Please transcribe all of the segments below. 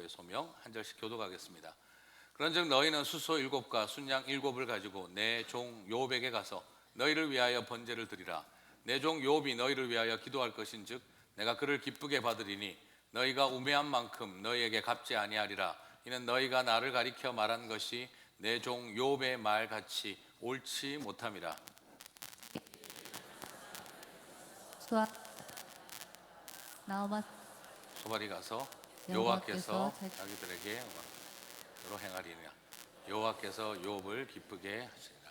기도의 소명 한 절씩 교독하겠습니다. 그런즉 너희는 수소 7과 순양 7을 가지고 내 종 욥에게 가서 너희를 위하여 번제를 드리라. 내 종 욥이 너희를 위하여 기도할 것인즉 내가 그를 기쁘게 받으리니 너희가 우매한 만큼 너희에게 갚지 아니하리라. 이는 너희가 나를 가리켜 말한 것이 내 종 욥의 말같이 옳지 못함이라. 소발이 가서 여호와께서 자기들에게 로 행하리라. 여호와께서 욥을 기쁘게 하시리라.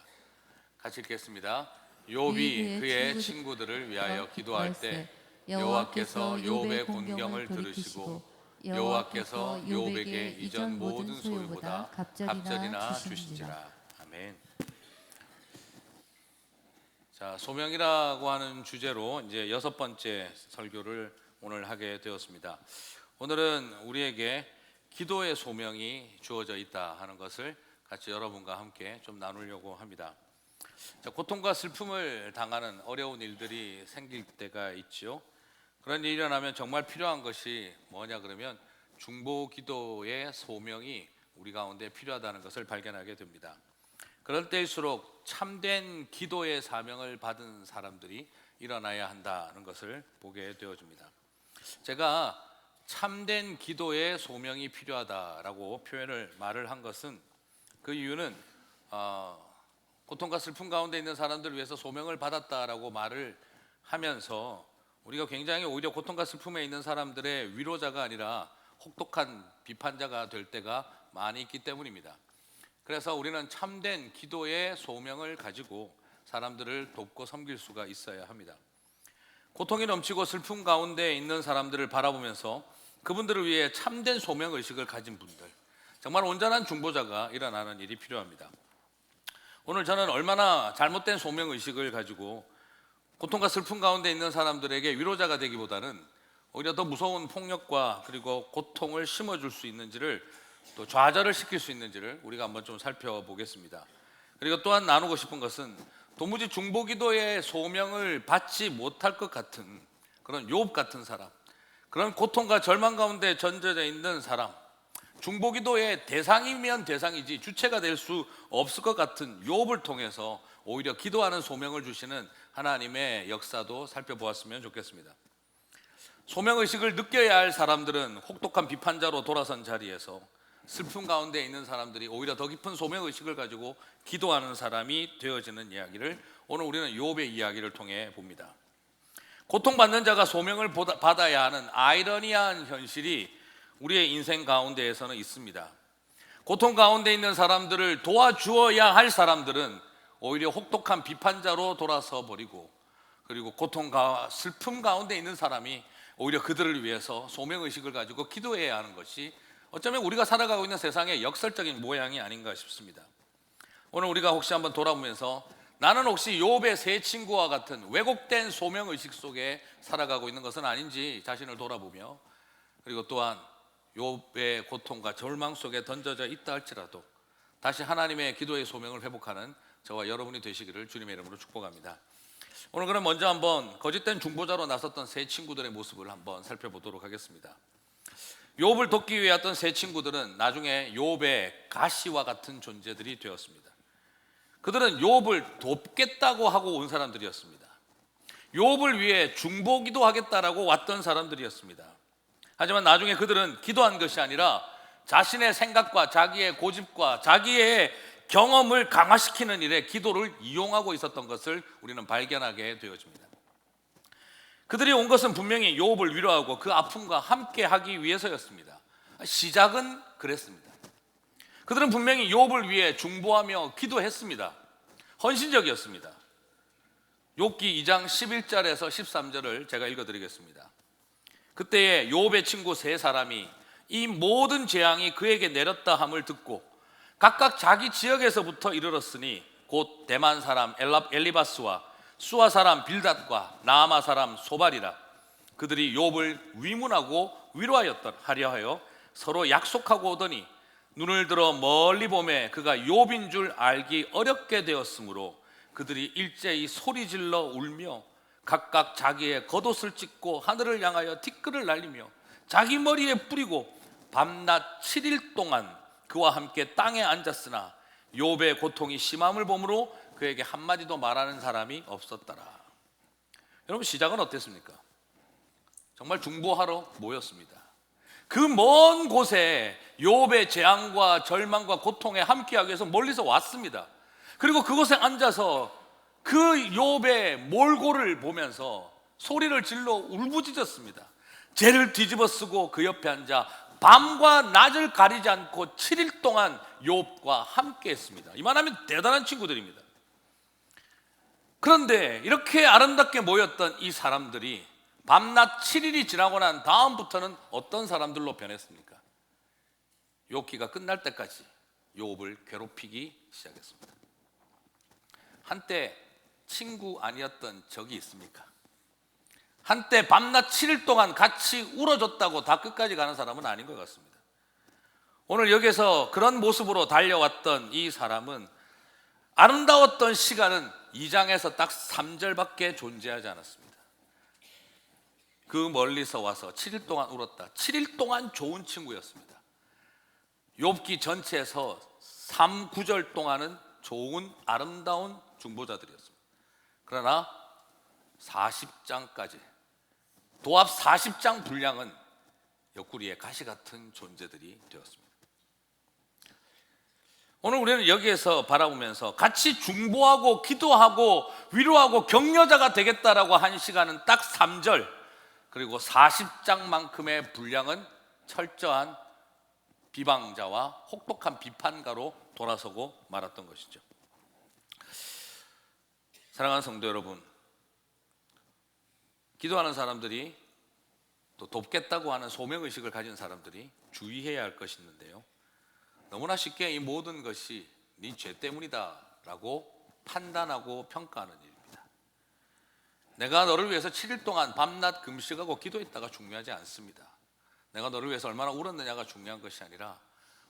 같이 읽겠습니다. 욥이 그의 친구들을 위하여 기도할 때 여호와께서 욥의 곤경을 들으시고 여호와께서 욥에게 이전 모든 소유보다 갑절이나 주시지라. 아멘. 자, 소명이라고 하는 주제로 이제 6번째 설교를 오늘 하게 되었습니다. 오늘은 우리에게 기도의 소명이 주어져 있다 하는 것을 같이 여러분과 함께 좀 나누려고 합니다. 자, 고통과 슬픔을 당하는 어려운 일들이 생길 때가 있죠. 그런 일이 일어나면 정말 필요한 것이 뭐냐 그러면 중보 기도의 소명이 우리 가운데 필요하다는 것을 발견하게 됩니다. 그럴 때일수록 참된 기도의 사명을 받은 사람들이 일어나야 한다는 것을 보게 되어집니다. 제가 참된 기도의 소명이 필요하다라고 말을 한 것은 그 이유는 고통과 슬픔 가운데 있는 사람들을 위해서 소명을 받았다라고 말을 하면서 우리가 굉장히 오히려 고통과 슬픔에 있는 사람들의 위로자가 아니라 혹독한 비판자가 될 때가 많이 있기 때문입니다. 그래서 우리는 참된 기도의 소명을 가지고 사람들을 돕고 섬길 수가 있어야 합니다. 고통이 넘치고 슬픔 가운데 있는 사람들을 바라보면서 그분들을 위해 참된 소명의식을 가진 분들, 정말 온전한 중보자가 일어나는 일이 필요합니다. 오늘 저는 얼마나 잘못된 소명의식을 가지고 고통과 슬픔 가운데 있는 사람들에게 위로자가 되기보다는 오히려 더 무서운 폭력과 그리고 고통을 심어줄 수 있는지를, 또 좌절을 시킬 수 있는지를 우리가 한번 좀 살펴보겠습니다. 그리고 또한 나누고 싶은 것은 도무지 중보기도의 소명을 받지 못할 것 같은 그런 욥 같은 사람, 그런 고통과 절망 가운데 전져져 있는 사람, 중보기도의 대상이면 대상이지 주체가 될 수 없을 것 같은 욥을 통해서 오히려 기도하는 소명을 주시는 하나님의 역사도 살펴보았으면 좋겠습니다. 소명의식을 느껴야 할 사람들은 혹독한 비판자로 돌아선 자리에서 슬픔 가운데 있는 사람들이 오히려 더 깊은 소명의식을 가지고 기도하는 사람이 되어지는 이야기를 오늘 우리는 욥의 이야기를 통해 봅니다. 고통받는 자가 소명을 받아야 하는 아이러니한 현실이 우리의 인생 가운데에서는 있습니다. 고통 가운데 있는 사람들을 도와주어야 할 사람들은 오히려 혹독한 비판자로 돌아서 버리고, 그리고 고통과 슬픔 가운데 있는 사람이 오히려 그들을 위해서 소명의식을 가지고 기도해야 하는 것이 어쩌면 우리가 살아가고 있는 세상의 역설적인 모양이 아닌가 싶습니다. 오늘 우리가 혹시 한번 돌아보면서 나는 혹시 욥의 세 친구와 같은 왜곡된 소명의식 속에 살아가고 있는 것은 아닌지 자신을 돌아보며, 그리고 또한 욥의 고통과 절망 속에 던져져 있다 할지라도 다시 하나님의 기도의 소명을 회복하는 저와 여러분이 되시기를 주님의 이름으로 축복합니다. 오늘 그럼 먼저 한번 거짓된 중보자로 나섰던 세 친구들의 모습을 한번 살펴보도록 하겠습니다. 욥을 돕기 위해 왔던 세 친구들은 나중에 욥의 가시와 같은 존재들이 되었습니다. 그들은 욥을 돕겠다고 하고 온 사람들이었습니다. 욥을 위해 중보기도 하겠다라고 왔던 사람들이었습니다. 하지만 나중에 그들은 기도한 것이 아니라 자신의 생각과 자기의 고집과 자기의 경험을 강화시키는 일에 기도를 이용하고 있었던 것을 우리는 발견하게 되어집니다. 그들이 온 것은 분명히 욥을 위로하고 그 아픔과 함께 하기 위해서였습니다. 시작은 그랬습니다. 그들은 분명히 욥을 위해 중보하며 기도했습니다. 헌신적이었습니다. 욥기 2장 11절에서 13절을 제가 읽어드리겠습니다. 그때에 욥의 친구 세 사람이 이 모든 재앙이 그에게 내렸다 함을 듣고 각각 자기 지역에서부터 이르렀으니 곧 대만 사람 엘리바스와 수아 사람 빌닷과 나아마 사람 소발이라. 그들이 욥을 위문하고 위로하려 하여 서로 약속하고 오더니 눈을 들어 멀리 보매 그가 욥인 줄 알기 어렵게 되었으므로 그들이 일제히 소리질러 울며 각각 자기의 겉옷을 찢고 하늘을 향하여 티끌을 날리며 자기 머리에 뿌리고 밤낮 7일 동안 그와 함께 땅에 앉았으나 욥의 고통이 심함을 보므로 그에게 한마디도 말하는 사람이 없었더라. 여러분, 시작은 어땠습니까? 정말 중보하러 모였습니다. 그 먼 곳에 욥의 재앙과 절망과 고통에 함께하기 위해서 멀리서 왔습니다. 그리고 그곳에 앉아서 그 욥의 몰골을 보면서 소리를 질러 울부짖었습니다. 죄를 뒤집어 쓰고 그 옆에 앉아 밤과 낮을 가리지 않고 7일 동안 욥과 함께 했습니다. 이만하면 대단한 친구들입니다. 그런데 이렇게 아름답게 모였던 이 사람들이 밤낮 7일이 지나고 난 다음부터는 어떤 사람들로 변했습니까? 욥기가 끝날 때까지 욥을 괴롭히기 시작했습니다. 한때 친구 아니었던 적이 있습니까? 한때 밤낮 7일 동안 같이 울어줬다고 다 끝까지 가는 사람은 아닌 것 같습니다. 오늘 여기서 그런 모습으로 달려왔던 이 사람은 아름다웠던 시간은 2장에서 딱 3절밖에 존재하지 않았습니다. 그 멀리서 와서 7일 동안 울었다. 7일 동안 좋은 친구였습니다. 욥기 전체에서 3, 9절 동안은 좋은 아름다운 중보자들이었습니다. 그러나 40장까지 도합 40장 분량은 옆구리에 가시 같은 존재들이 되었습니다. 오늘 우리는 여기에서 바라보면서 같이 중보하고 기도하고 위로하고 격려자가 되겠다라고 한 시간은 딱 3절, 그리고 40장만큼의 분량은 철저한 비방자와 혹독한 비판가로 돌아서고 말았던 것이죠. 사랑하는 성도 여러분, 기도하는 사람들이 또 돕겠다고 하는 소명의식을 가진 사람들이 주의해야 할 것이 있는데요, 너무나 쉽게 이 모든 것이 네 죄 때문이다 라고 판단하고 평가하는 일입니다. 내가 너를 위해서 7일 동안 밤낮 금식하고 기도했다가 중요하지 않습니다. 내가 너를 위해서 얼마나 울었느냐가 중요한 것이 아니라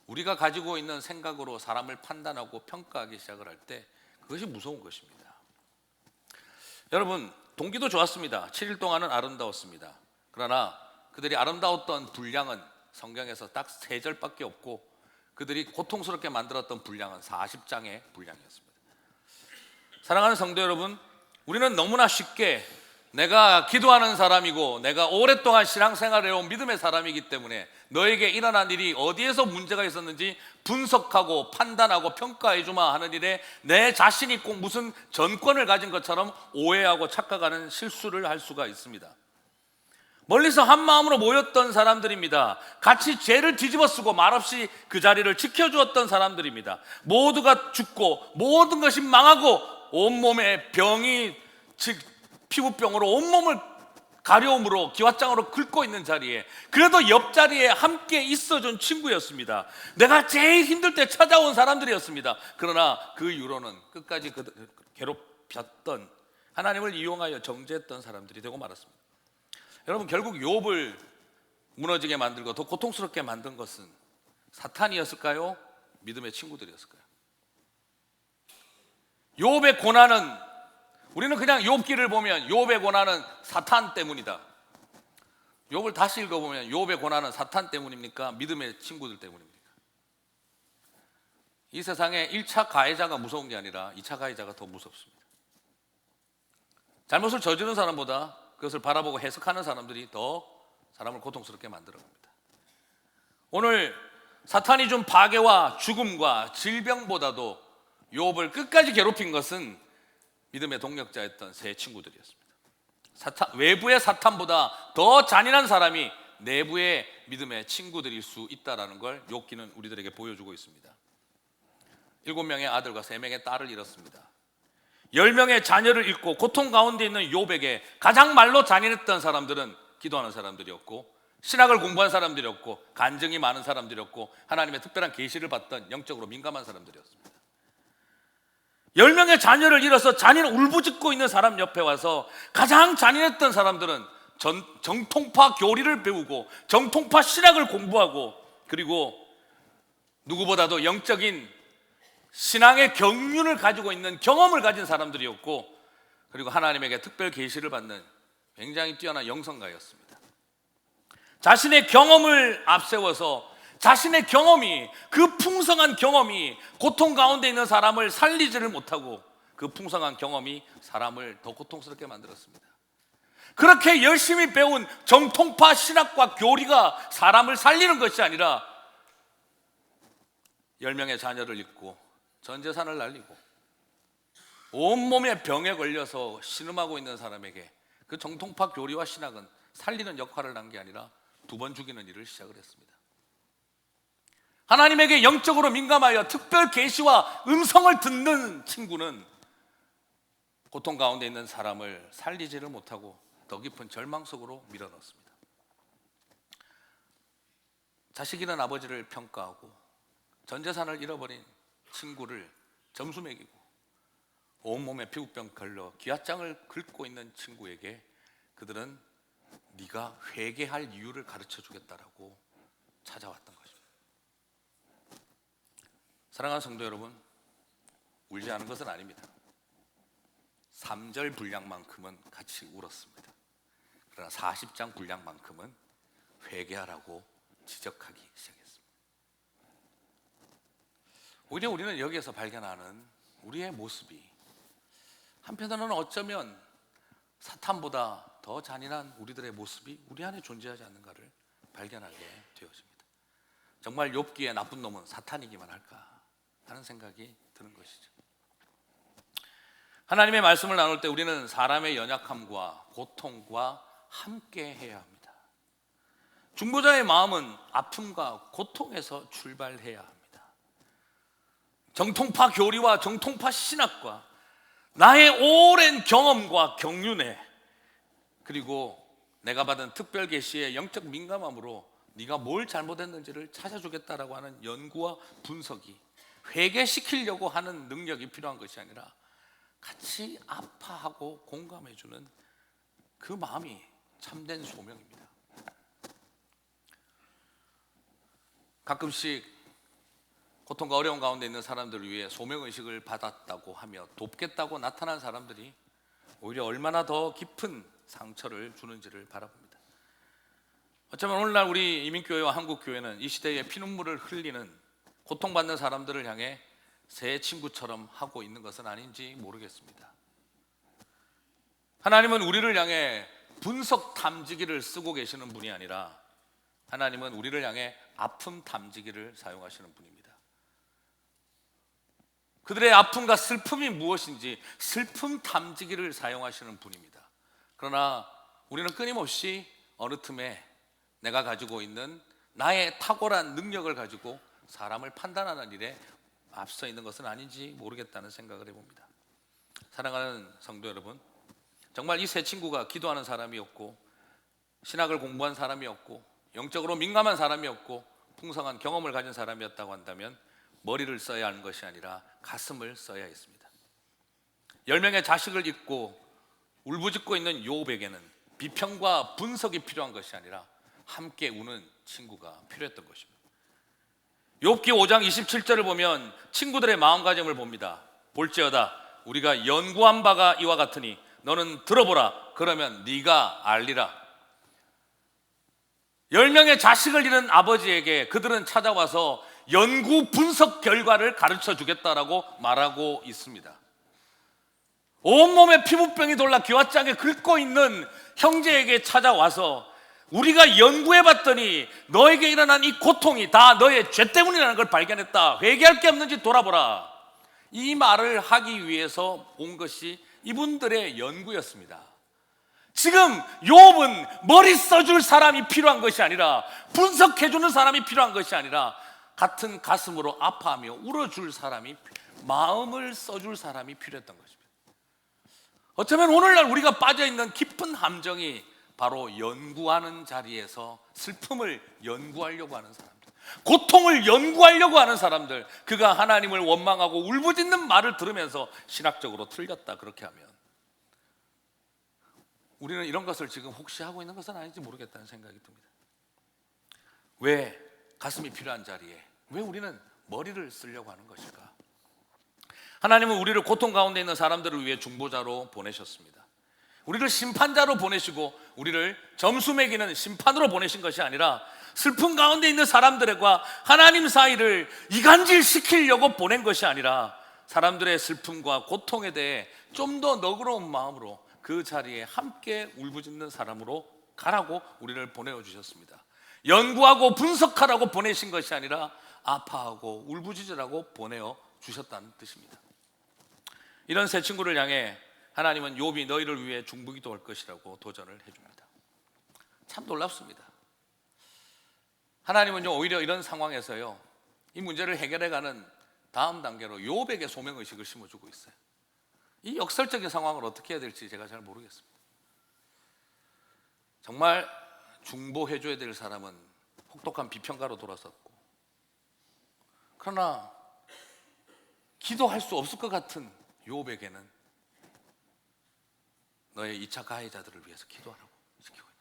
우리가 가지고 있는 생각으로 사람을 판단하고 평가하기 시작을 할 때 그것이 무서운 것입니다. 여러분, 동기도 좋았습니다. 7일 동안은 아름다웠습니다. 그러나 그들이 아름다웠던 분량은 성경에서 딱 3절밖에 없고 그들이 고통스럽게 만들었던 분량은 40장의 분량이었습니다. 사랑하는 성도 여러분, 우리는 너무나 쉽게 내가 기도하는 사람이고 내가 오랫동안 신앙생활을 해온 믿음의 사람이기 때문에 너에게 일어난 일이 어디에서 문제가 있었는지 분석하고 판단하고 평가해 주마 하는 일에 내 자신이 꼭 무슨 전권을 가진 것처럼 오해하고 착각하는 실수를 할 수가 있습니다. 멀리서 한 마음으로 모였던 사람들입니다. 같이 죄를 뒤집어 쓰고 말없이 그 자리를 지켜주었던 사람들입니다. 모두가 죽고 모든 것이 망하고 온몸에 병이, 즉 피부병으로 온몸을 가려움으로 기왓장으로 긁고 있는 자리에 그래도 옆자리에 함께 있어준 친구였습니다. 내가 제일 힘들 때 찾아온 사람들이었습니다. 그러나 그 이후로는 끝까지 괴롭혔던, 하나님을 이용하여 정죄했던 사람들이 되고 말았습니다. 여러분, 결국 욥을 무너지게 만들고 더 고통스럽게 만든 것은 사탄이었을까요? 믿음의 친구들이었을까요? 욥의 고난은, 우리는 그냥 욥기를 보면 욥의 고난은 사탄 때문이다. 욥을 다시 읽어보면 욥의 고난은 사탄 때문입니까? 믿음의 친구들 때문입니까? 이 세상에 1차 가해자가 무서운 게 아니라 2차 가해자가 더 무섭습니다. 잘못을 저지른 사람보다 그것을 바라보고 해석하는 사람들이 더 사람을 고통스럽게 만들어갑니다. 오늘 사탄이 준 파괴와 죽음과 질병보다도 욥을 끝까지 괴롭힌 것은 믿음의 동력자였던 세 친구들이었습니다. 외부의 사탄보다 더 잔인한 사람이 내부의 믿음의 친구들일 수 있다는 걸 욥기는 우리들에게 보여주고 있습니다. 7명의 아들과 3명의 딸을 잃었습니다. 10명의 자녀를 잃고 고통 가운데 있는 욥에게 가장 말로 잔인했던 사람들은 기도하는 사람들이었고 신학을 공부한 사람들이었고 간증이 많은 사람들이었고 하나님의 특별한 계시를 받던 영적으로 민감한 사람들이었습니다. 10명의 자녀를 잃어서 잔인 울부짖고 있는 사람 옆에 와서 가장 잔인했던 사람들은 정통파 교리를 배우고 정통파 신학을 공부하고 그리고 누구보다도 영적인 신앙의 경륜을 가지고 있는 경험을 가진 사람들이었고 그리고 하나님에게 특별 계시를 받는 굉장히 뛰어난 영성가였습니다. 자신의 경험을 앞세워서 자신의 경험이, 그 풍성한 경험이 고통 가운데 있는 사람을 살리지를 못하고 그 풍성한 경험이 사람을 더 고통스럽게 만들었습니다. 그렇게 열심히 배운 정통파 신학과 교리가 사람을 살리는 것이 아니라 10명의 자녀를 잃고 전 재산을 날리고 온몸에 병에 걸려서 신음하고 있는 사람에게 그 정통파 교리와 신학은 살리는 역할을 한 게 아니라 2번 죽이는 일을 시작을 했습니다. 하나님에게 영적으로 민감하여 특별 계시와 음성을 듣는 친구는 고통 가운데 있는 사람을 살리지를 못하고 더 깊은 절망 속으로 밀어넣습니다. 자식 잃은 아버지를 평가하고 전 재산을 잃어버린 친구를 점수 매기고 온몸에 피부병 걸려 기아장을 긁고 있는 친구에게 그들은 네가 회개할 이유를 가르쳐 주겠다라고 찾아왔던 것입니다. 사랑하는 성도 여러분, 울지 않은 것은 아닙니다. 3절 분량만큼은 같이 울었습니다. 그러나 40장 분량만큼은 회개하라고 지적하기 시작했습니다. 오히려 우리는 여기에서 발견하는 우리의 모습이 한편으로는 어쩌면 사탄보다 더 잔인한 우리들의 모습이 우리 안에 존재하지 않는가를 발견하게 되어집니다. 정말 욥기의 나쁜 놈은 사탄이기만 할까 하는 생각이 드는 것이죠. 하나님의 말씀을 나눌 때 우리는 사람의 연약함과 고통과 함께 해야 합니다. 중보자의 마음은 아픔과 고통에서 출발해야 합니다. 정통파 교리와 정통파 신학과 나의 오랜 경험과 경륜에 그리고 내가 받은 특별 계시의 영적 민감함으로 네가 뭘 잘못했는지를 찾아주겠다라고 하는 연구와 분석이 회개시키려고 하는 능력이 필요한 것이 아니라 같이 아파하고 공감해주는 그 마음이 참된 소명입니다. 가끔씩 고통과 어려운 가운데 있는 사람들을 위해 소명의식을 받았다고 하며 돕겠다고 나타난 사람들이 오히려 얼마나 더 깊은 상처를 주는지를 바라봅니다. 어쩌면 오늘날 우리 이민교회와 한국교회는 이 시대에 피눈물을 흘리는 고통받는 사람들을 향해 새 친구처럼 하고 있는 것은 아닌지 모르겠습니다. 하나님은 우리를 향해 분석 탐지기를 쓰고 계시는 분이 아니라 하나님은 우리를 향해 아픔 탐지기를 사용하시는 분입니다. 그들의 아픔과 슬픔이 무엇인지 슬픔 탐지기를 사용하시는 분입니다. 그러나 우리는 끊임없이 어느 틈에 내가 가지고 있는 나의 탁월한 능력을 가지고 사람을 판단하는 일에 앞서 있는 것은 아닌지 모르겠다는 생각을 해봅니다. 사랑하는 성도 여러분, 정말 이 세 친구가 기도하는 사람이었고 신학을 공부한 사람이었고 영적으로 민감한 사람이었고 풍성한 경험을 가진 사람이었다고 한다면 머리를 써야 하는 것이 아니라 가슴을 써야 했습니다. 10명의 자식을 잃고 울부짖고 있는 욥에게는 비평과 분석이 필요한 것이 아니라 함께 우는 친구가 필요했던 것입니다. 욥기 5장 27절을 보면 친구들의 마음가짐을 봅니다. 볼지어다 우리가 연구한 바가 이와 같으니 너는 들어보라. 그러면 네가 알리라. 10명의 자식을 잃은 아버지에게 그들은 찾아와서 연구 분석 결과를 가르쳐 주겠다라고 말하고 있습니다. 온몸에 피부병이 돌라 기와장에 긁고 있는 형제에게 찾아와서 우리가 연구해봤더니 너에게 일어난 이 고통이 다 너의 죄 때문이라는 걸 발견했다. 회개할 게 없는지 돌아보라. 이 말을 하기 위해서 온 것이 이분들의 연구였습니다. 지금 욥은 머리 써줄 사람이 필요한 것이 아니라 분석해주는 사람이 필요한 것이 아니라 같은 가슴으로 아파하며 울어줄 사람이, 마음을 써줄 사람이 필요했던 것입니다. 어쩌면 오늘날 우리가 빠져있는 깊은 함정이 바로 연구하는 자리에서 슬픔을 연구하려고 하는 사람들, 고통을 연구하려고 하는 사람들, 그가 하나님을 원망하고 울부짖는 말을 들으면서 신학적으로 틀렸다 그렇게 하면 우리는 이런 것을 지금 혹시 하고 있는 것은 아닌지 모르겠다는 생각이 듭니다. 왜 가슴이 필요한 자리에 왜 우리는 머리를 쓰려고 하는 것일까? 하나님은 우리를 고통 가운데 있는 사람들을 위해 중보자로 보내셨습니다. 우리를 심판자로 보내시고 우리를 점수 매기는 심판으로 보내신 것이 아니라 슬픔 가운데 있는 사람들과 하나님 사이를 이간질 시키려고 보낸 것이 아니라 사람들의 슬픔과 고통에 대해 좀 더 너그러운 마음으로 그 자리에 함께 울부짖는 사람으로 가라고 우리를 보내주셨습니다. 연구하고 분석하라고 보내신 것이 아니라 아파하고 울부짖으라고 보내주셨다는 뜻입니다. 이런 세 친구를 향해 하나님은 욥이 너희를 위해 중보기도할 것이라고 도전을 해줍니다. 참 놀랍습니다. 하나님은 오히려 이런 상황에서요, 이 문제를 해결해가는 다음 단계로 욥에게 소명의식을 심어주고 있어요. 이 역설적인 상황을 어떻게 해야 될지 제가 잘 모르겠습니다. 정말 중보해줘야 될 사람은 혹독한 비평가로 돌아섰고, 그러나 기도할 수 없을 것 같은 욥에게는 너의 2차 가해자들을 위해서 기도하라고 시키고 있는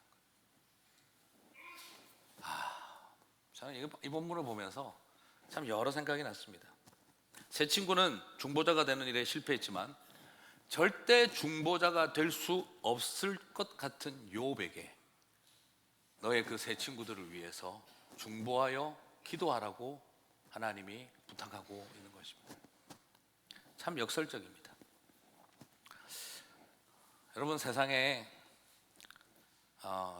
거예요. 저는 이 본문을 보면서 참 여러 생각이 났습니다. 세 친구는 중보자가 되는 일에 실패했지만 절대 중보자가 될 수 없을 것 같은 욥에게 너의 그 세 친구들을 위해서 중보하여 기도하라고 하나님이 부탁하고 있는 것입니다. 참 역설적입니다. 여러분, 세상에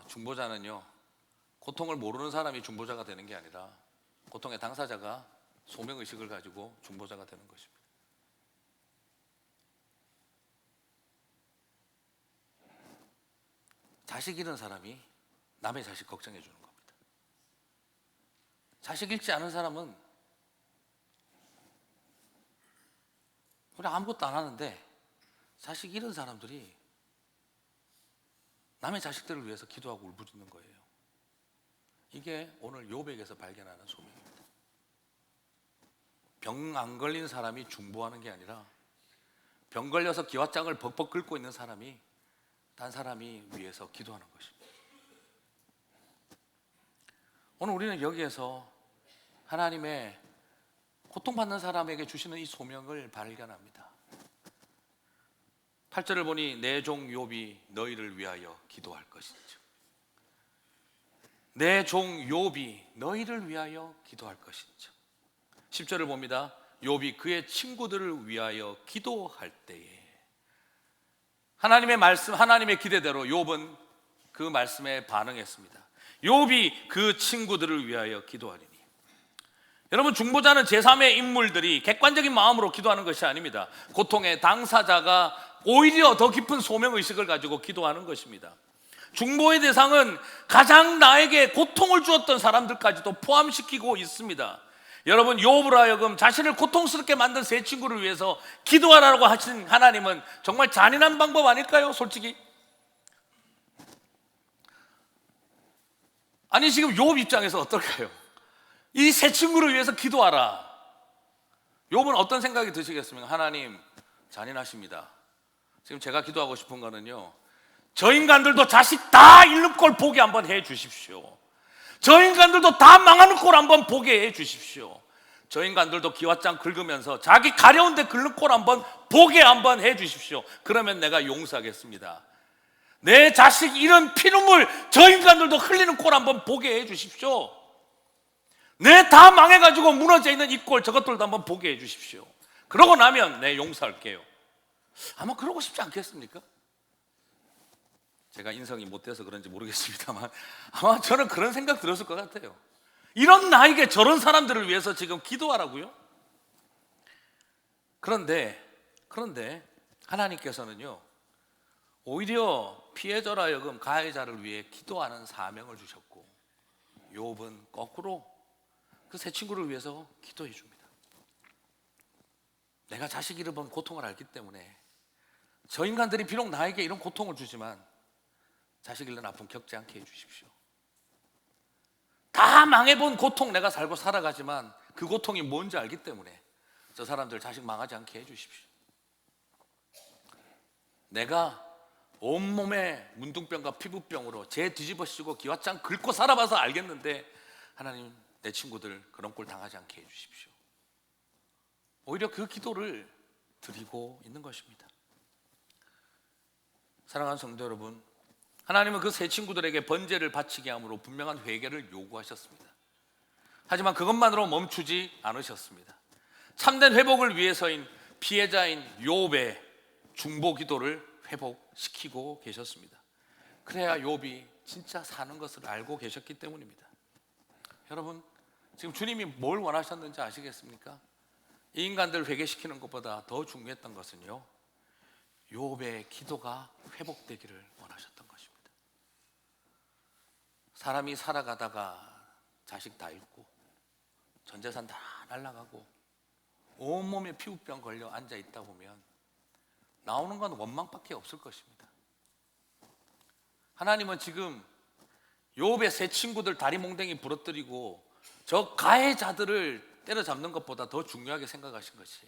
중보자는요, 고통을 모르는 사람이 중보자가 되는 게 아니라 고통의 당사자가 소명의식을 가지고 중보자가 되는 것입니다. 자식 잃은 사람이 남의 자식 걱정해 주는 겁니다. 자식 잃지 않은 사람은 우리 아무것도 안 하는데 자식 잃은 사람들이 남의 자식들을 위해서 기도하고 울부짖는 거예요. 이게 오늘 욥에게서 발견하는 소명입니다. 병 안 걸린 사람이 중보하는 게 아니라 병 걸려서 기왓장을 벅벅 긁고 있는 사람이 딴 사람이 위해서 기도하는 것입니다. 오늘 우리는 여기에서 하나님의 고통받는 사람에게 주시는 이 소명을 발견합니다. 8절을 보니 내 종 욥이 너희를 위하여 기도할 것이죠. 내 종 욥이 너희를 위하여 기도할 것이죠. 10절을 봅니다. 욥이 그의 친구들을 위하여 기도할 때에 하나님의 말씀, 하나님의 기대대로 욥은 그 말씀에 반응했습니다. 욥이 그 친구들을 위하여 기도하리니. 여러분, 중보자는 제3의 인물들이 객관적인 마음으로 기도하는 것이 아닙니다. 고통의 당사자가 오히려 더 깊은 소명의식을 가지고 기도하는 것입니다. 중보의 대상은 가장 나에게 고통을 주었던 사람들까지도 포함시키고 있습니다. 여러분, 욥으로 하여금 자신을 고통스럽게 만든 세 친구를 위해서 기도하라고 하신 하나님은 정말 잔인한 방법 아닐까요? 솔직히. 아니, 지금 욥 입장에서 어떨까요? 이 세 친구를 위해서 기도하라. 욥은 어떤 생각이 드시겠습니까? 하나님, 잔인하십니다. 지금 제가 기도하고 싶은 거는요, 저 인간들도 자식 다 잃는 꼴 보게 한번 해 주십시오. 저 인간들도 다 망하는 꼴 한번 보게 해 주십시오. 저 인간들도 기왓장 긁으면서 자기 가려운 데 긁는 꼴 한번 보게 한번 해 주십시오. 그러면 내가 용서하겠습니다. 내 자식 잃은 피눈물 저 인간들도 흘리는 꼴 한번 보게 해 주십시오. 내 다 망해가지고 무너져 있는 이 꼴 저것들도 한번 보게 해 주십시오. 그러고 나면 내 용서할게요. 아마 그러고 싶지 않겠습니까? 제가 인성이 못돼서 그런지 모르겠습니다만 아마 저는 그런 생각 들었을 것 같아요. 이런 나에게 저런 사람들을 위해서 지금 기도하라고요? 그런데 하나님께서는요, 오히려 피해자라 하여금 가해자를 위해 기도하는 사명을 주셨고, 욥은 거꾸로 그 세 친구를 위해서 기도해 줍니다. 내가 자식 잃어본 고통을 알기 때문에 저 인간들이 비록 나에게 이런 고통을 주지만 자식 잃는 아픔 겪지 않게 해 주십시오. 다 망해본 고통 내가 살고 살아가지만 그 고통이 뭔지 알기 때문에 저 사람들 자식 망하지 않게 해 주십시오. 내가 온몸에 문둥병과 피부병으로 재 뒤집어쓰고 기왓장 긁고 살아봐서 알겠는데 하나님, 내 친구들 그런 꼴 당하지 않게 해 주십시오. 오히려 그 기도를 드리고 있는 것입니다. 사랑하는 성도 여러분, 하나님은 그 세 친구들에게 번제를 바치게 함으로 분명한 회개를 요구하셨습니다. 하지만 그것만으로 멈추지 않으셨습니다. 참된 회복을 위해서인 피해자인 욥의 중보 기도를 회복시키고 계셨습니다. 그래야 욥이 진짜 사는 것을 알고 계셨기 때문입니다. 여러분, 지금 주님이 뭘 원하셨는지 아시겠습니까? 이 인간들 회개시키는 것보다 더 중요했던 것은요, 욥의 기도가 회복되기를 원하셨던 것입니다. 사람이 살아가다가 자식 다 잃고 전 재산 다 날아가고 온몸에 피부병 걸려 앉아 있다 보면 나오는 건 원망밖에 없을 것입니다. 하나님은 지금 욥의 세 친구들 다리 몽댕이 부러뜨리고 저 가해자들을 때려잡는 것보다 더 중요하게 생각하신 것이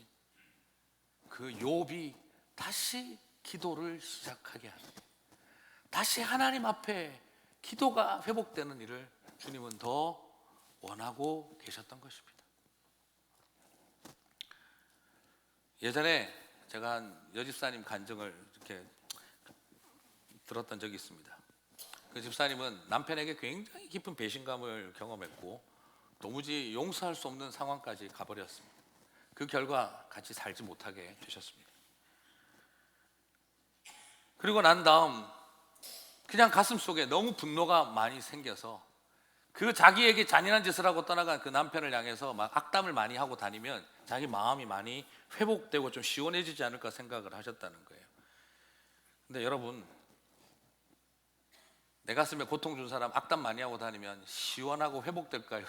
그 욥이 다시 기도를 시작하게 하는, 다시 하나님 앞에 기도가 회복되는 일을 주님은 더 원하고 계셨던 것입니다. 예전에 제가 한 여집사님 간증을 이렇게 들었던 적이 있습니다. 그 집사님은 남편에게 굉장히 깊은 배신감을 경험했고 도무지 용서할 수 없는 상황까지 가버렸습니다. 그 결과 같이 살지 못하게 되셨습니다. 그리고 난 다음 그냥 가슴 속에 너무 분노가 많이 생겨서 그 자기에게 잔인한 짓을 하고 떠나간 그 남편을 향해서 막 악담을 많이 하고 다니면 자기 마음이 많이 회복되고 좀 시원해지지 않을까 생각을 하셨다는 거예요. 근데 여러분, 내 가슴에 고통 준 사람 악담 많이 하고 다니면 시원하고 회복될까요?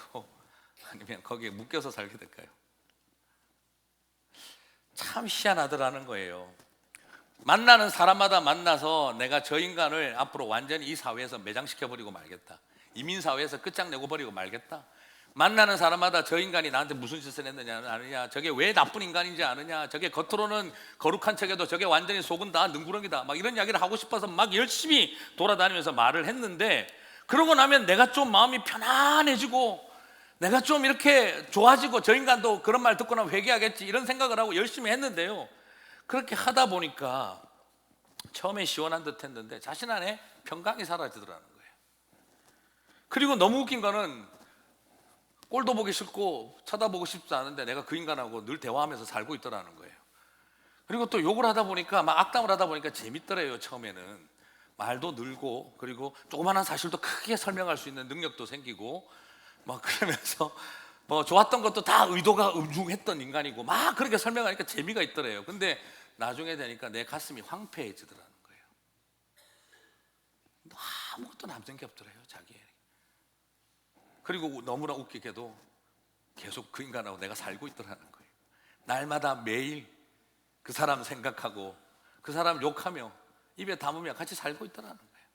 아니면 거기에 묶여서 살게 될까요? 참 희한하더라는 거예요. 만나는 사람마다 만나서 내가 저 인간을 앞으로 완전히 이 사회에서 매장시켜버리고 말겠다, 이민사회에서 끝장내고 버리고 말겠다. 만나는 사람마다 저 인간이 나한테 무슨 짓을 했느냐 아느냐, 저게 왜 나쁜 인간인지 아느냐, 저게 겉으로는 거룩한 척해도 저게 완전히 속은 다 능구렁이다, 막 이런 이야기를 하고 싶어서 막 열심히 돌아다니면서 말을 했는데, 그러고 나면 내가 좀 마음이 편안해지고 내가 좀 이렇게 좋아지고 저 인간도 그런 말 듣고 나면 회개하겠지 이런 생각을 하고 열심히 했는데요, 그렇게 하다 보니까 처음에 시원한 듯 했는데 자신 안에 평강이 사라지더라는 거예요. 그리고 너무 웃긴 거는 꼴도 보기 싫고 쳐다보고 싶지 않은데 내가 그 인간하고 늘 대화하면서 살고 있더라는 거예요. 그리고 또 욕을 하다 보니까 막 악담을 하다 보니까 재밌더래요. 처음에는 말도 늘고, 그리고 조그마한 사실도 크게 설명할 수 있는 능력도 생기고 막 그러면서 뭐 좋았던 것도 다 의도가 음중했던 인간이고 막 그렇게 설명하니까 재미가 있더래요. 근데 나중에 되니까 내 가슴이 황폐해지더라는 거예요. 아무것도 남는 게 없더래요, 자기에게. 그리고 너무나 웃기게도 계속 그 인간하고 내가 살고 있더라는 거예요. 날마다 매일 그 사람 생각하고 그 사람 욕하며 입에 담으며 같이 살고 있더라는 거예요.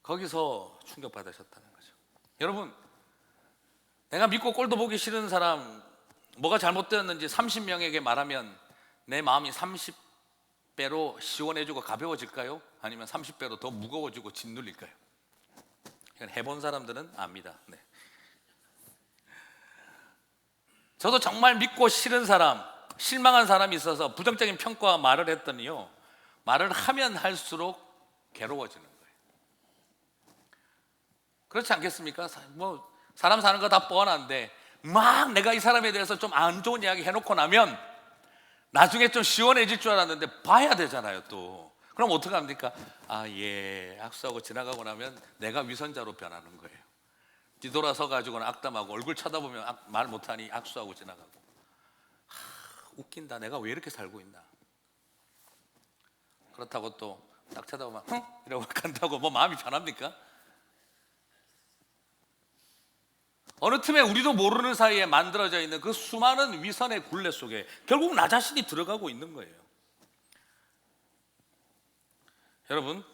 거기서 충격받으셨다는 거죠. 여러분, 내가 믿고 꼴도 보기 싫은 사람 뭐가 잘못되었는지 30명에게 말하면 내 마음이 30배로 시원해지고 가벼워질까요? 아니면 30배로 더 무거워지고 짓눌릴까요? 해본 사람들은 압니다. 네. 저도 정말 믿고 싫은 사람, 실망한 사람이 있어서 부정적인 평가와 말을 했더니요, 말을 하면 할수록 괴로워지는 거예요. 그렇지 않겠습니까? 뭐 사람 사는 거 다 뻔한데 막 내가 이 사람에 대해서 좀 안 좋은 이야기 해놓고 나면 나중에 좀 시원해질 줄 알았는데 봐야 되잖아요. 또 그럼 어떡합니까? 악수하고 지나가고 나면 내가 위선자로 변하는 거예요. 뒤돌아서 가지고는 악담하고 얼굴 쳐다보면 말 못하니 악수하고 지나가고. 웃긴다, 내가 왜 이렇게 살고 있나. 그렇다고 또 딱 쳐다보면 흥? 이러고 간다고 뭐 마음이 편합니까? 어느 틈에 우리도 모르는 사이에 만들어져 있는 그 수많은 위선의 굴레 속에 결국 나 자신이 들어가고 있는 거예요. 여러분,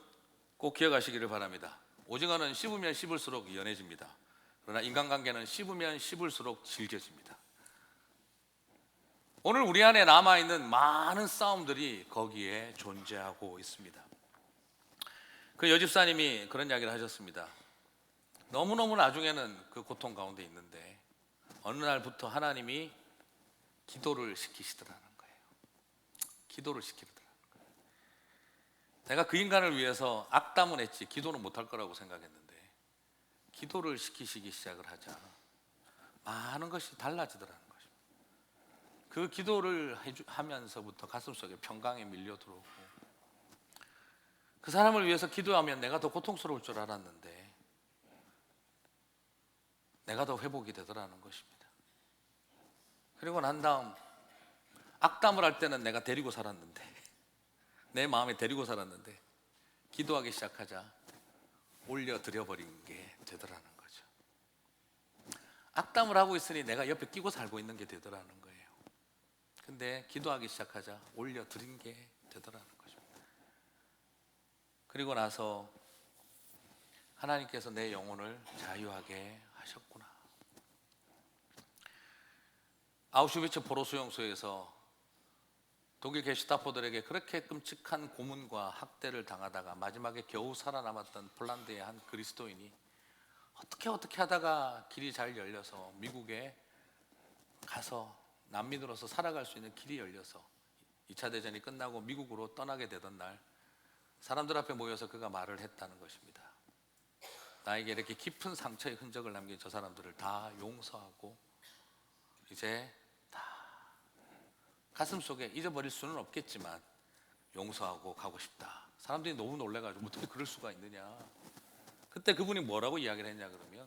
꼭 기억하시기를 바랍니다. 오징어는 씹으면 씹을수록 연해집니다. 그러나 인간관계는 씹으면 씹을수록 질겨집니다. 오늘 우리 안에 남아있는 많은 싸움들이 거기에 존재하고 있습니다. 그 여집사님이 그런 이야기를 하셨습니다. 너무너무 나중에는 그 고통 가운데 있는데 어느 날부터 하나님이 기도를 시키시더라는 거예요. 기도를 시키더라는 거예요. 내가 그 인간을 위해서 악담은 했지 기도는 못할 거라고 생각했는데 기도를 시키시기 시작을 하자 많은 것이 달라지더라는 것입니다. 그 기도를 하면서부터 가슴속에 평강이 밀려 들어오고, 그 사람을 위해서 기도하면 내가 더 고통스러울 줄 알았는데 내가 더 회복이 되더라는 것입니다. 그리고 난 다음 악담을 할 때는 내가 데리고 살았는데, 내 마음에 데리고 살았는데 기도하기 시작하자 올려드려버린 게 되더라는 거죠. 악담을 하고 있으니 내가 옆에 끼고 살고 있는 게 되더라는 거예요. 근데 기도하기 시작하자 올려드린 게 되더라는 거죠. 그리고 나서 하나님께서 내 영혼을 자유하게 하셨구나. 아우슈비츠 포로 수용소에서 독일 게슈타포들에게 그렇게 끔찍한 고문과 학대를 당하다가 마지막에 겨우 살아남았던 폴란드의 한 그리스도인이 어떻게 하다가 길이 잘 열려서 미국에 가서 난민으로서 살아갈 수 있는 길이 열려서 2차 대전이 끝나고 미국으로 떠나게 되던 날 사람들 앞에 모여서 그가 말을 했다는 것입니다. 나에게 이렇게 깊은 상처의 흔적을 남긴 저 사람들을 다 용서하고 이제 다 가슴속에 잊어버릴 수는 없겠지만 용서하고 가고 싶다. 사람들이 너무 놀래가지고 어떻게 그럴 수가 있느냐. 그때 그분이 뭐라고 이야기를 했냐 그러면,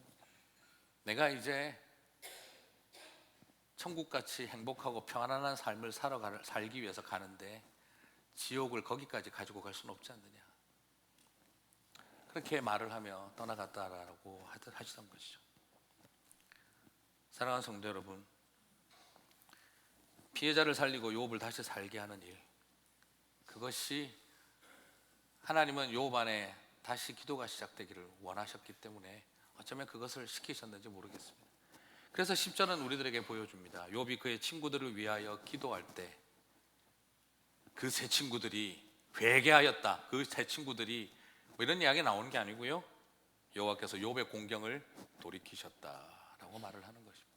내가 이제 천국같이 행복하고 평안한 삶을 살기 위해서 가는데 지옥을 거기까지 가지고 갈 수는 없지 않느냐. 그렇게 말을 하며 떠나갔다라고 하시던 것이죠. 사랑하는 성도 여러분, 피해자를 살리고 욥을 다시 살게 하는 일, 그것이 하나님은 욥 안에 다시 기도가 시작되기를 원하셨기 때문에 어쩌면 그것을 시키셨는지 모르겠습니다. 그래서 10절은 우리들에게 보여줍니다. 욥이 그의 친구들을 위하여 기도할 때 그 세 친구들이 회개하였다. 그 세 친구들이 뭐 이런 이야기 나오는 게 아니고요, 여호와께서 욥의 공경을 돌이키셨다라고 말을 하는 것입니다.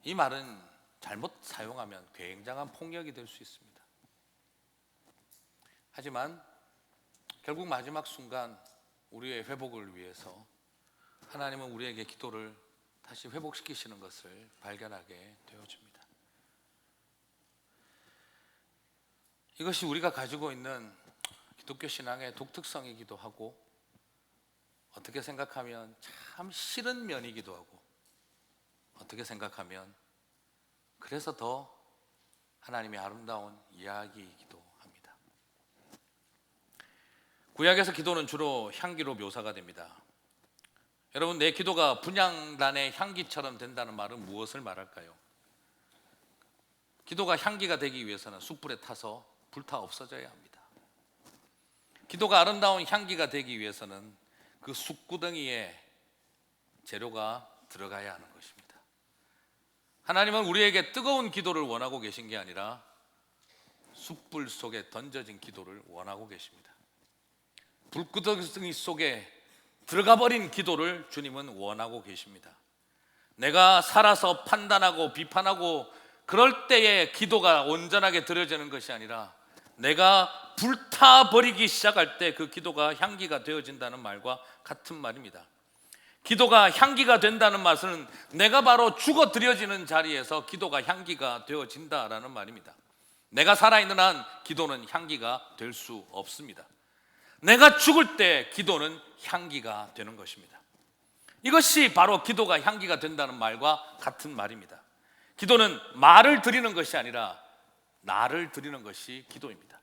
이 말은 잘못 사용하면 굉장한 폭력이 될 수 있습니다. 하지만 결국 마지막 순간 우리의 회복을 위해서 하나님은 우리에게 기도를 다시 회복시키시는 것을 발견하게 되어집니다. 이것이 우리가 가지고 있는 기독교 신앙의 독특성이기도 하고, 어떻게 생각하면 참 싫은 면이기도 하고, 어떻게 생각하면 그래서 더 하나님의 아름다운 이야기이기도 합니다. 구약에서 기도는 주로 향기로 묘사가 됩니다. 여러분, 내 기도가 분향단의 향기처럼 된다는 말은 무엇을 말할까요? 기도가 향기가 되기 위해서는 숯불에 타서 불타 없어져야 합니다. 기도가 아름다운 향기가 되기 위해서는 그 숯구덩이에 재료가 들어가야 하는 것입니다. 하나님은 우리에게 뜨거운 기도를 원하고 계신 게 아니라 숯불 속에 던져진 기도를 원하고 계십니다. 불구덩이 속에 들어가 버린 기도를 주님은 원하고 계십니다. 내가 살아서 판단하고 비판하고 그럴 때의 기도가 온전하게 드려지는 것이 아니라 내가 불타버리기 시작할 때 그 기도가 향기가 되어진다는 말과 같은 말입니다. 기도가 향기가 된다는 말은 내가 바로 죽어 드려지는 자리에서 기도가 향기가 되어진다라는 말입니다. 내가 살아있는 한 기도는 향기가 될 수 없습니다. 내가 죽을 때 기도는 향기가 되는 것입니다. 이것이 바로 기도가 향기가 된다는 말과 같은 말입니다. 기도는 말을 드리는 것이 아니라 나를 드리는 것이 기도입니다.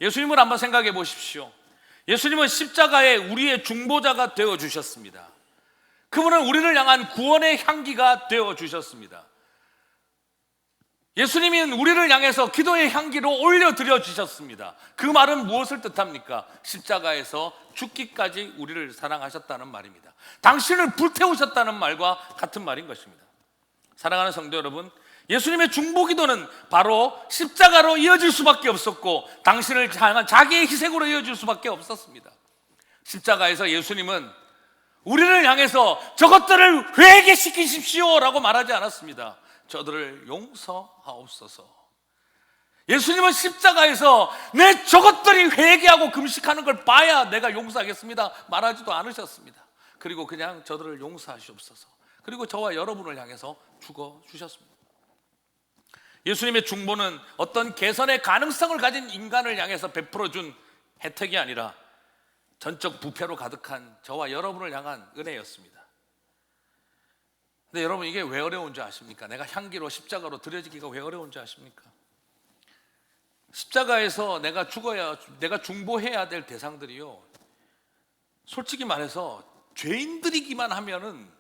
예수님을 한번 생각해 보십시오. 예수님은 십자가에 우리의 중보자가 되어 주셨습니다. 그분은 우리를 향한 구원의 향기가 되어 주셨습니다. 예수님은 우리를 향해서 기도의 향기로 올려드려 주셨습니다. 그 말은 무엇을 뜻합니까? 십자가에서 죽기까지 우리를 사랑하셨다는 말입니다. 당신을 불태우셨다는 말과 같은 말인 것입니다. 사랑하는 성도 여러분, 예수님의 중보기도는 바로 십자가로 이어질 수밖에 없었고 당신을 향한 자기의 희생으로 이어질 수밖에 없었습니다. 십자가에서 예수님은 우리를 향해서 저것들을 회개시키십시오 라고 말하지 않았습니다. 저들을 용서하옵소서. 예수님은 십자가에서 내 저것들이 회개하고 금식하는 걸 봐야 내가 용서하겠습니다 말하지도 않으셨습니다. 그리고 그냥 저들을 용서하시옵소서. 그리고 저와 여러분을 향해서 죽어주셨습니다. 예수님의 중보는 어떤 개선의 가능성을 가진 인간을 향해서 베풀어준 혜택이 아니라 전적 부패로 가득한 저와 여러분을 향한 은혜였습니다. 근데 여러분, 이게 왜 어려운 줄 아십니까? 내가 향기로 십자가로 드려지기가 왜 어려운 줄 아십니까? 십자가에서 내가 죽어야, 내가 중보해야 될 대상들이요, 솔직히 말해서 죄인들이기만 하면은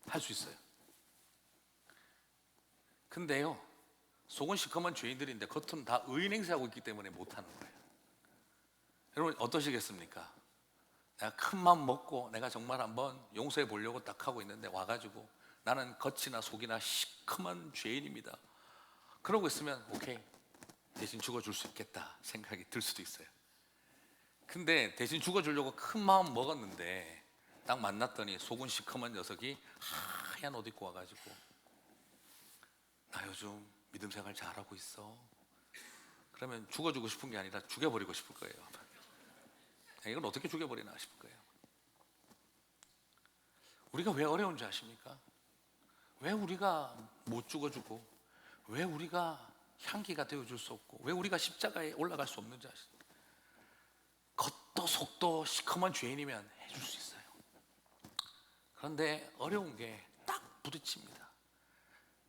할 수 있어요. 근데요, 속은 시커먼 죄인들인데 겉은 다 의인 행세하고 있기 때문에 못하는 거예요. 여러분 어떠시겠습니까? 내가 큰 마음 먹고 내가 정말 한번 용서해 보려고 딱 하고 있는데 와가지고 나는 겉이나 속이나 시커먼 죄인입니다. 그러고 있으면 오케이, 대신 죽어줄 수 있겠다 생각이 들 수도 있어요. 근데 대신 죽어주려고 큰 마음 먹었는데 딱 만났더니 속은 시커먼 녀석이 하얀 옷 입고 와가지고 나 요즘 믿음 생활 잘하고 있어. 그러면 죽어주고 싶은 게 아니라 죽여버리고 싶을 거예요. 이걸 어떻게 죽여버리나 싶을 거예요. 우리가 왜 어려운지 아십니까? 왜 우리가 못 죽어주고, 왜 우리가 향기가 되어줄 수 없고, 왜 우리가 십자가에 올라갈 수 없는지 아십니까? 겉도 속도 시커먼 죄인이면 해줄 수 있어요. 그런데 어려운 게 딱 부딪힙니다.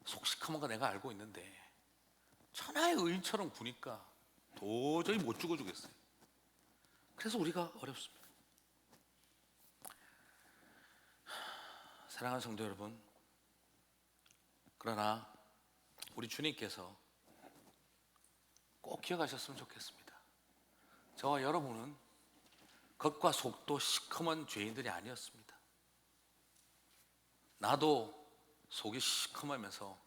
속 시커먼 거 내가 알고 있는데 천하의 의인처럼 구니까 도저히 못 죽어주겠어요. 그래서 우리가 어렵습니다. 사랑하는 성도 여러분, 그러나 우리 주님께서 꼭 기억하셨으면 좋겠습니다. 저와 여러분은 겉과 속도 시커먼 죄인들이 아니었습니다. 나도 속이 시커매면서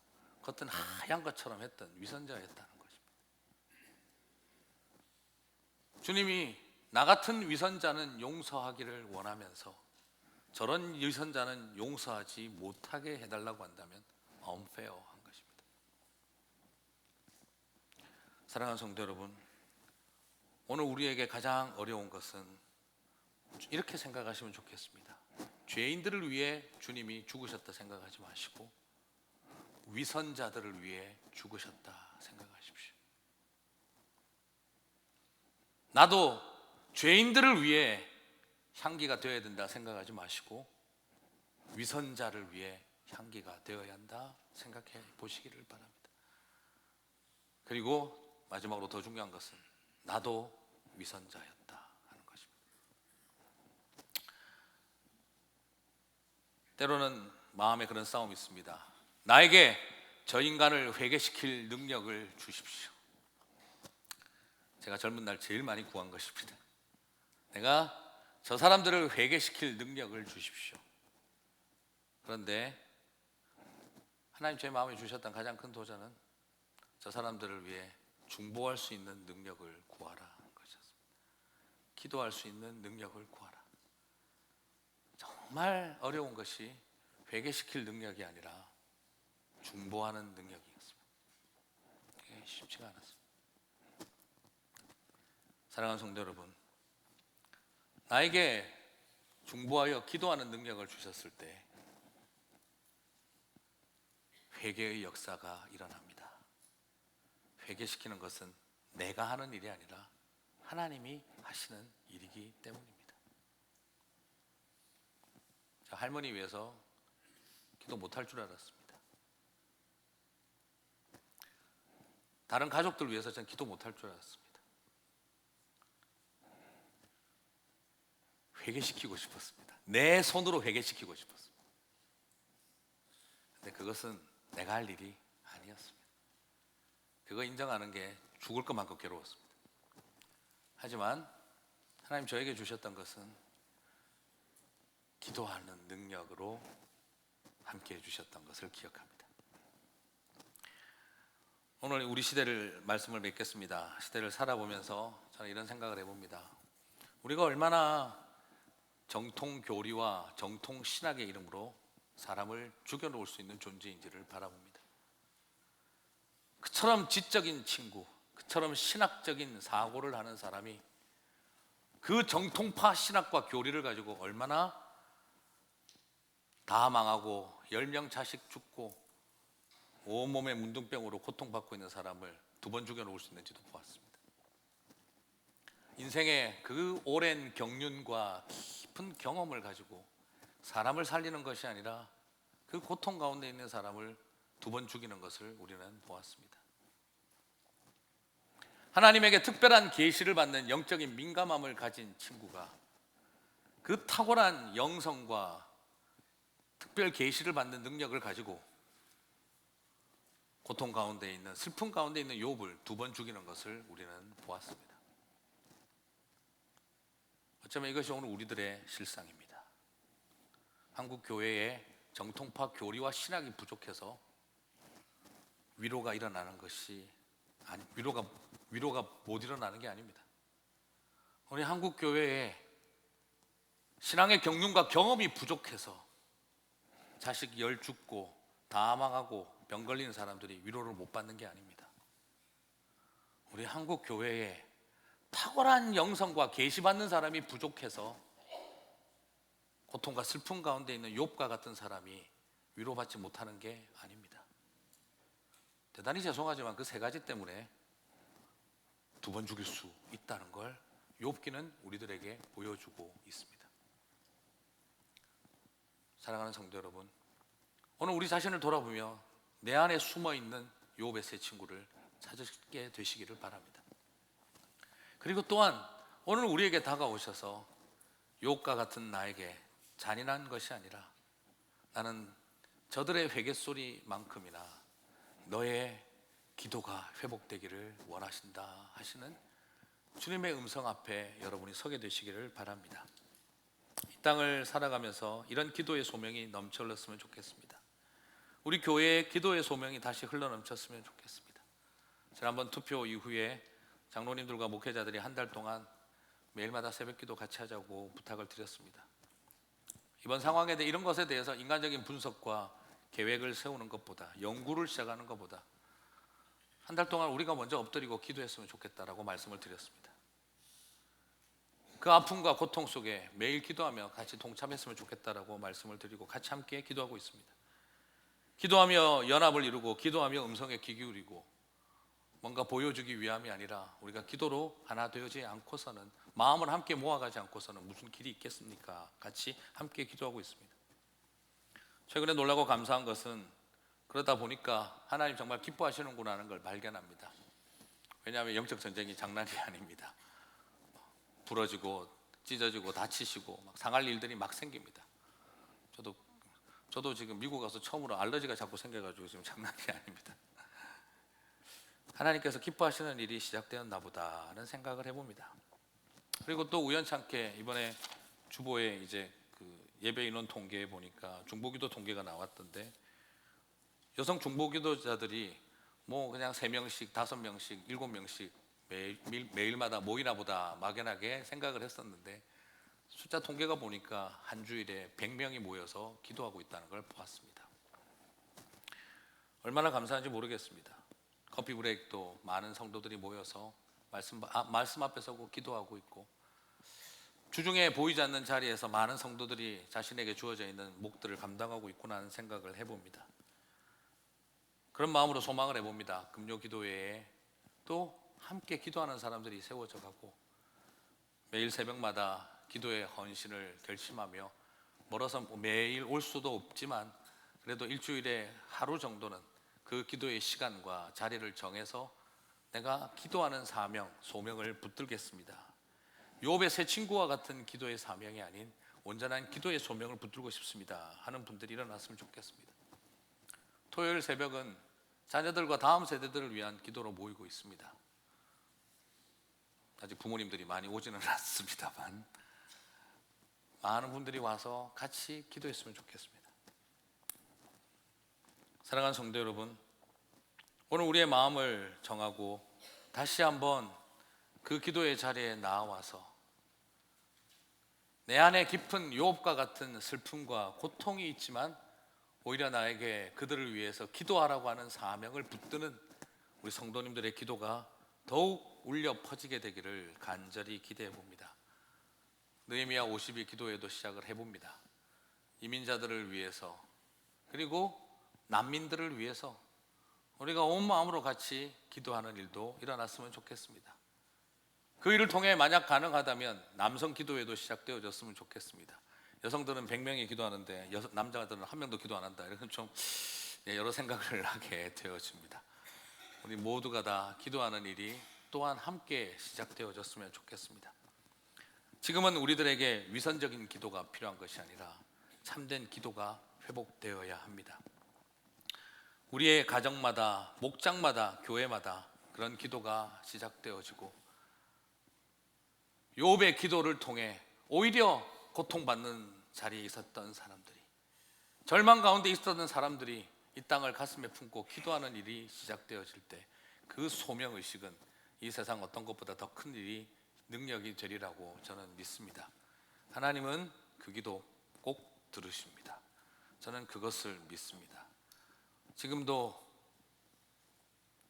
겉은 하얀 것처럼 했던 위선자였다는 것입니다. 주님이 나 같은 위선자는 용서하기를 원하면서 저런 위선자는 용서하지 못하게 해달라고 한다면 unfair한 것입니다. 사랑하는 성도 여러분, 오늘 우리에게 가장 어려운 것은 이렇게 생각하시면 좋겠습니다. 죄인들을 위해 주님이 죽으셨다 생각하지 마시고 위선자들을 위해 죽으셨다 생각하십시오. 나도 죄인들을 위해 향기가 되어야 된다 생각하지 마시고 위선자를 위해 향기가 되어야 한다 생각해 보시기를 바랍니다. 그리고 마지막으로 더 중요한 것은 나도 위선자였다 하는 것입니다. 때로는 마음에 그런 싸움이 있습니다. 나에게 저 인간을 회개시킬 능력을 주십시오. 제가 젊은 날 제일 많이 구한 것입니다. 내가 저 사람들을 회개시킬 능력을 주십시오. 그런데 하나님 제 마음에 주셨던 가장 큰 도전은 저 사람들을 위해 중보할 수 있는 능력을 구하라 하는 것이었습니다. 기도할 수 있는 능력을 구하라. 정말 어려운 것이 회개시킬 능력이 아니라 중보하는 능력이었습니다. 그게 쉽지가 않았습니다. 사랑하는 성도 여러분, 나에게 중보하여 기도하는 능력을 주셨을 때 회개의 역사가 일어납니다. 회개시키는 것은 내가 하는 일이 아니라 하나님이 하시는 일이기 때문입니다. 저 할머니 위해서 기도 못할 줄 알았습니다. 다른 가족들 위해서 저는 기도 못할 줄 알았습니다. 회개시키고 싶었습니다. 내 손으로 회개시키고 싶었습니다. 근데 그것은 내가 할 일이 아니었습니다. 그거 인정하는 게 죽을 것만큼 괴로웠습니다. 하지만 하나님 저에게 주셨던 것은 기도하는 능력으로 함께 해주셨던 것을 기억합니다. 오늘 우리 시대를 말씀을 맺겠습니다. 시대를 살아보면서 저는 이런 생각을 해봅니다. 우리가 얼마나 정통 교리와 정통 신학의 이름으로 사람을 죽여놓을 수 있는 존재인지를 바라봅니다. 그처럼 지적인 친구, 그처럼 신학적인 사고를 하는 사람이 그 정통파 신학과 교리를 가지고 얼마나 다 망하고 10명 자식 죽고 온몸에 문둥병으로 고통받고 있는 사람을 2번 죽여놓을 수 있는지도 보았습니다. 인생의 그 오랜 경륜과 깊은 경험을 가지고 사람을 살리는 것이 아니라 그 고통 가운데 있는 사람을 2번 죽이는 것을 우리는 보았습니다. 하나님에게 특별한 계시를 받는 영적인 민감함을 가진 친구가 그 탁월한 영성과 특별 계시를 받는 능력을 가지고 고통 가운데 있는, 슬픔 가운데 있는 욥을 2번 죽이는 것을 우리는 보았습니다. 어쩌면 이것이 오늘 우리들의 실상입니다. 한국 교회의 정통파 교리와 신학이 부족해서 위로가 일어나는 것이 아니, 위로가 못 일어나는 게 아닙니다. 우리 한국 교회에 신앙의 경륜과 경험이 부족해서 자식 열 죽고 다 망하고 병 걸리는 사람들이 위로를 못 받는 게 아닙니다. 우리 한국 교회에 탁월한 영성과 계시받는 사람이 부족해서 고통과 슬픔 가운데 있는 욥과 같은 사람이 위로받지 못하는 게 아닙니다. 대단히 죄송하지만 그 3가지 때문에 2번 죽일 수 있다는 걸 욥기는 우리들에게 보여주고 있습니다. 사랑하는 성도 여러분, 오늘 우리 자신을 돌아보며 내 안에 숨어있는 욥의 세 친구를 찾게 되시기를 바랍니다. 그리고 또한 오늘 우리에게 다가오셔서 욥과 같은 나에게 잔인한 것이 아니라 나는 저들의 회개소리만큼이나 너의 기도가 회복되기를 원하신다 하시는 주님의 음성 앞에 여러분이 서게 되시기를 바랍니다. 이 땅을 살아가면서 이런 기도의 소명이 넘쳐 흘렀으면 좋겠습니다. 우리 교회의 기도의 소명이 다시 흘러넘쳤으면 좋겠습니다. 지난번 투표 이후에 장로님들과 목회자들이 1달 동안 매일마다 새벽기도 같이 하자고 부탁을 드렸습니다. 이번 상황에 대해 이런 것에 대해서 인간적인 분석과 계획을 세우는 것보다, 연구를 시작하는 것보다 1달 동안 우리가 먼저 엎드리고 기도했으면 좋겠다라고 말씀을 드렸습니다. 그 아픔과 고통 속에 매일 기도하며 같이 동참했으면 좋겠다라고 말씀을 드리고 같이 함께 기도하고 있습니다. 기도하며 연합을 이루고 기도하며 음성에 귀 기울이고 뭔가 보여주기 위함이 아니라 우리가 기도로 하나 되지 않고서는, 마음을 함께 모아가지 않고서는 무슨 길이 있겠습니까? 같이 함께 기도하고 있습니다. 최근에 놀라고 감사한 것은 그러다 보니까 하나님 정말 기뻐하시는구나 하는 걸 발견합니다. 왜냐하면 영적 전쟁이 장난이 아닙니다. 부러지고 찢어지고 다치시고 막 상할 일들이 막 생깁니다. 저도 지금 미국 가서 처음으로 알러지가 자꾸 생겨가지고 지금 장난이 아닙니다. 하나님께서 기뻐하시는 일이 시작되었나 보다 하는 생각을 해봅니다. 그리고 또 우연찮게 이번에 주보에 이제 그 예배 인원 통계에 보니까 중보기도 통계가 나왔던데, 여성 중보기도자들이 뭐 그냥 3명씩, 5명씩, 7명씩 매일마다 모이나 보다 막연하게 생각을 했었는데, 숫자 통계가 보니까 한 주일에 100명이 모여서 기도하고 있다는 걸 보았습니다. 얼마나 감사한지 모르겠습니다. 커피 브레이크도 많은 성도들이 모여서 말씀 앞에 서고 기도하고 있고, 주중에 보이지 않는 자리에서 많은 성도들이 자신에게 주어져 있는 몫들을 감당하고 있구나 하는 생각을 해봅니다. 그런 마음으로 소망을 해봅니다. 금요 기도회에 또 함께 기도하는 사람들이 세워져 가고, 매일 새벽마다 기도의 헌신을 결심하며, 멀어서 매일 올 수도 없지만 그래도 일주일에 하루 정도는 그 기도의 시간과 자리를 정해서 내가 기도하는 사명, 소명을 붙들겠습니다. 욥의 세 친구와 같은 기도의 사명이 아닌 온전한 기도의 소명을 붙들고 싶습니다 하는 분들이 일어났으면 좋겠습니다. 토요일 새벽은 자녀들과 다음 세대들을 위한 기도로 모이고 있습니다. 아직 부모님들이 많이 오지는 않습니다만 많은 분들이 와서 같이 기도했으면 좋겠습니다. 사랑하는 성도 여러분, 오늘 우리의 마음을 정하고 다시 한번 그 기도의 자리에 나와서 내 안에 깊은 욥과 같은 슬픔과 고통이 있지만 오히려 나에게 그들을 위해서 기도하라고 하는 사명을 붙드는 우리 성도님들의 기도가 더욱 울려 퍼지게 되기를 간절히 기대해 봅니다. 느헤미야 50일 기도회도 시작을 해봅니다. 이민자들을 위해서, 그리고 난민들을 위해서 우리가 온 마음으로 같이 기도하는 일도 일어났으면 좋겠습니다. 그 일을 통해 만약 가능하다면 남성 기도회도 시작되어졌으면 좋겠습니다. 여성들은 100명이 기도하는데 남자들은 한 명도 기도 안 한다. 이런 좀 여러 생각을 하게 되어집니다. 우리 모두가 다 기도하는 일이 또한 함께 시작되어졌으면 좋겠습니다. 지금은 우리들에게 위선적인 기도가 필요한 것이 아니라 참된 기도가 회복되어야 합니다. 우리의 가정마다, 목장마다, 교회마다 그런 기도가 시작되어지고, 욥의 기도를 통해 오히려 고통받는 자리에 있었던 사람들이, 절망 가운데 있었던 사람들이 이 땅을 가슴에 품고 기도하는 일이 시작되어질 때 그 소명의식은 이 세상 어떤 것보다 더 큰 일이 능력이 되리라고 저는 믿습니다. 하나님은 그 기도 꼭 들으십니다. 저는 그것을 믿습니다. 지금도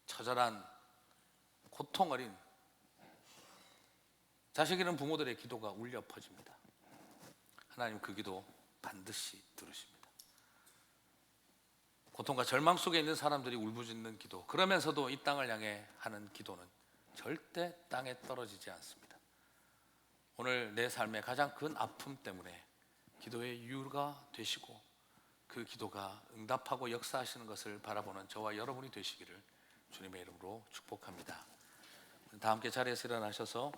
처절한 고통 어린 자식 잃은 부모들의 기도가 울려 퍼집니다. 하나님 그 기도 반드시 들으십니다. 고통과 절망 속에 있는 사람들이 울부짖는 기도, 그러면서도 이 땅을 향해 하는 기도는 절대 땅에 떨어지지 않습니다. 오늘 내 삶의 가장 큰 아픔 때문에 기도의 이유가 되시고 그 기도가 응답하고 역사하시는 것을 바라보는 저와 여러분이 되시기를 주님의 이름으로 축복합니다. 다 함께 자리에서 일어나셔서